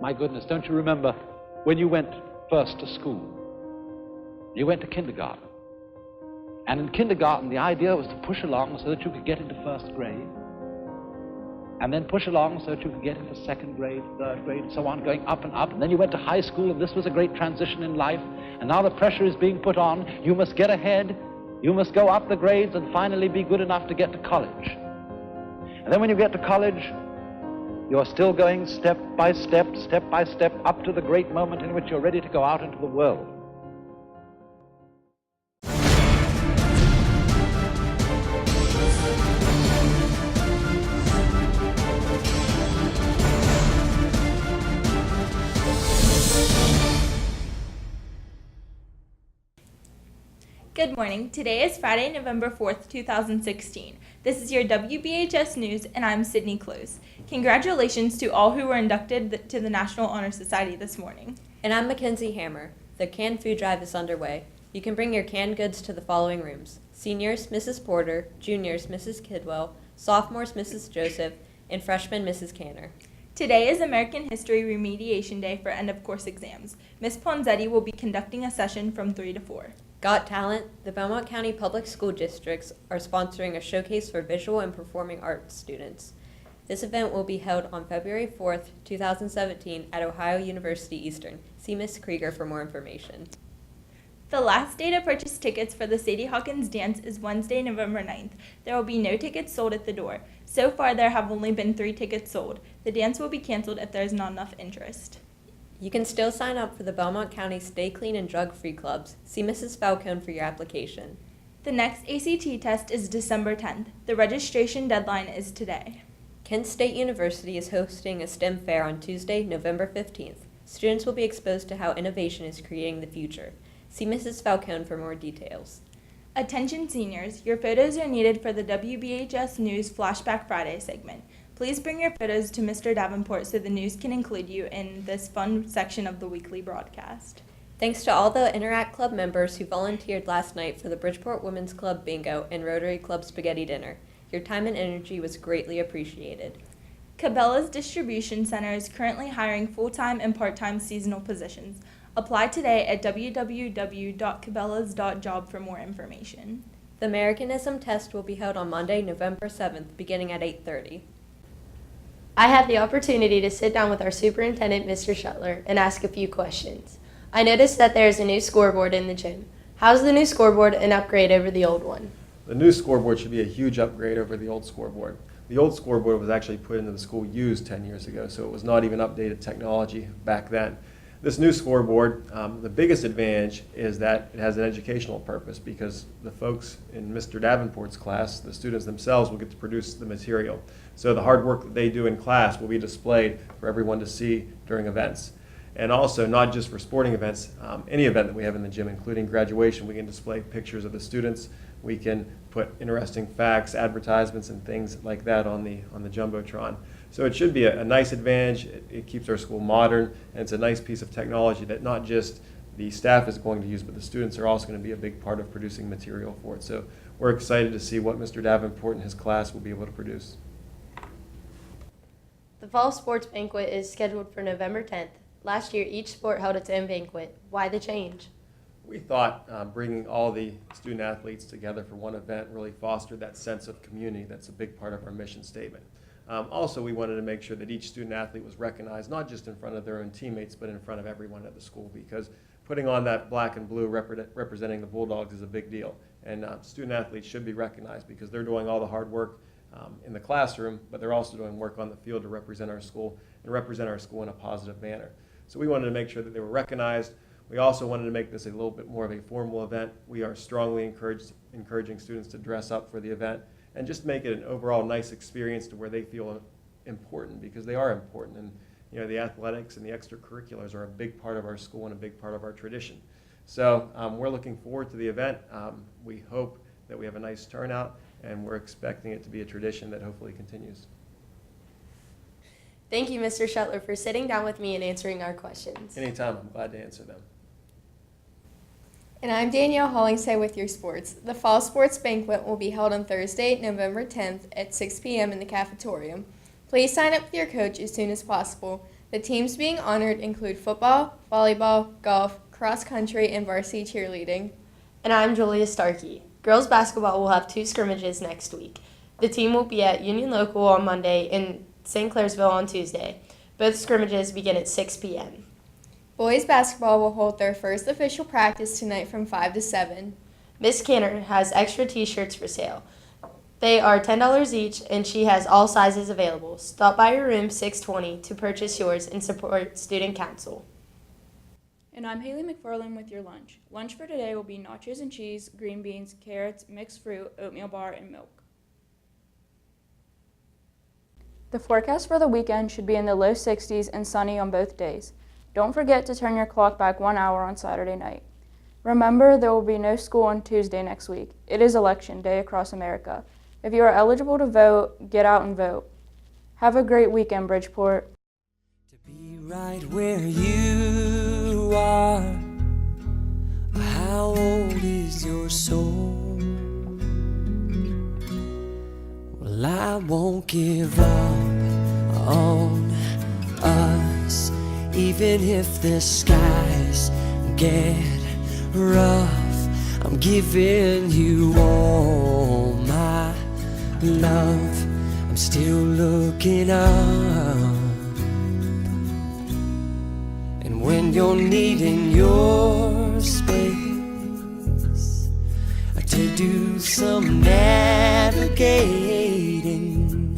My goodness, don't you remember when you went first to school? You went to kindergarten. And in kindergarten, the idea was to push along so that you could get into first grade, and then push along so that you could get into second grade, third grade, and so on, going up and up. And then you went to high school, and this was a great transition in life. And now the pressure is being put on. You must get ahead. You must go up the grades and finally be good enough to get to college. And then when you get to college, you're still going step by step, up to the great moment in which you're ready to go out into the world. Good morning. Today is Friday, November 4th, 2016. This is your WBHS News, and I'm Sydney Close. Congratulations to all who were inducted to the National Honor Society this morning. And I'm Mackenzie Hammer. The canned food drive is underway. You can bring your canned goods to the following rooms: seniors, Mrs. Porter; juniors, Mrs. Kidwell; sophomores, Mrs. Joseph; and freshmen, Mrs. Canner. Today is American History Remediation Day for end-of-course exams. Ms. Ponzetti will be conducting a session from 3 to 4. Got Talent? The Belmont County Public School Districts are sponsoring a showcase for visual and performing arts students. This event will be held on February 4th, 2017 at Ohio University Eastern. See Ms. Krieger for more information. The last day to purchase tickets for the Sadie Hawkins dance is Wednesday, November 9th. There will be no tickets sold at the door. So far, there have only been 3 tickets sold. The dance will be canceled if there is not enough interest. You can still sign up for the Belmont County Stay Clean and Drug Free Clubs. See Mrs. Falcone for your application. The next ACT test is December 10th. The registration deadline is today. Kent State University is hosting a STEM fair on Tuesday, November 15th. Students will be exposed to how innovation is creating the future. See Mrs. Falcone for more details. Attention seniors, your photos are needed for the WBHS News Flashback Friday segment. Please bring your photos to Mr. Davenport so the news can include you in this fun section of the weekly broadcast. Thanks to all the Interact Club members who volunteered last night for the Bridgeport Women's Club Bingo and Rotary Club Spaghetti Dinner. Your time and energy was greatly appreciated. Cabela's Distribution Center is currently hiring full-time and part-time seasonal positions. Apply today at www.cabela's.job for more information. The Americanism test will be held on Monday, November 7th, beginning at 8:30. I had the opportunity to sit down with our superintendent, Mr. Shuttler, and ask a few questions. I noticed that there is a new scoreboard in the gym. How's the new scoreboard an upgrade over the old one? The new scoreboard should be a huge upgrade over the old scoreboard. The old scoreboard was actually put into the school used 10 years ago, so it was not even updated technology back then. This new scoreboard, the biggest advantage is that it has an educational purpose because the folks in Mr. Davenport's class, the students themselves, will get to produce the material. So the hard work that they do in class will be displayed for everyone to see during events. And also, not just for sporting events, any event that we have in the gym, including graduation, we can display pictures of the students. We can put interesting facts, advertisements, and things like that on the Jumbotron. So it should be a nice advantage. It keeps our school modern, and it's a nice piece of technology that not just the staff is going to use, but the students are also going to be a big part of producing material for it. So we're excited to see what Mr. Davenport and his class will be able to produce. The fall sports banquet is scheduled for November 10th. Last year, each sport held its own banquet. Why the change? We thought bringing all the student athletes together for one event really fostered that sense of community. That's a big part of our mission statement. Also, we wanted to make sure that each student athlete was recognized, not just in front of their own teammates, but in front of everyone at the school, because putting on that black and blue representing the Bulldogs is a big deal. And student athletes should be recognized because they're doing all the hard work in the classroom, but they're also doing work on the field to represent our school and represent our school in a positive manner. So we wanted to make sure that they were recognized. We also wanted to make this a little bit more of a formal event. We are strongly encouraging students to dress up for the event and just make it an overall nice experience to where they feel important, because they are important. And the athletics and the extracurriculars are a big part of our school and a big part of our tradition. So we're looking forward to the event. We hope that we have a nice turnout, and we're expecting it to be a tradition that hopefully continues. Thank you, Mr. Shuttler, for sitting down with me and answering our questions. Anytime, I'm glad to answer them. And I'm Danielle Hollingshead with your sports. The Fall Sports Banquet will be held on Thursday, November 10th at 6 p.m. in the cafetorium. Please sign up with your coach as soon as possible. The teams being honored include football, volleyball, golf, cross country, and varsity cheerleading. And I'm Julia Starkey. Girls basketball will have 2 scrimmages next week. The team will be at Union Local on Monday and St. Clairsville on Tuesday. Both scrimmages begin at 6 p.m. Boys basketball will hold their first official practice tonight from 5 to 7. Miss Canner has extra t-shirts for sale. They are $10 each, and she has all sizes available. Stop by her room 620 to purchase yours and support Student Council. And I'm Haley McFarland with your lunch. Lunch for today will be nachos and cheese, green beans, carrots, mixed fruit, oatmeal bar, and milk. The forecast for the weekend should be in the low 60s and sunny on both days. Don't forget to turn your clock back 1 hour on Saturday night. Remember, there will be no school on Tuesday next week. It is election day across America. If you are eligible to vote, get out and vote. Have a great weekend, Bridgeport. To be right where you are. How old is your soul? Well, I won't give up on us, even if the skies get rough. I'm giving you all my love. I'm still looking up. And when you're needing your space to do some navigating,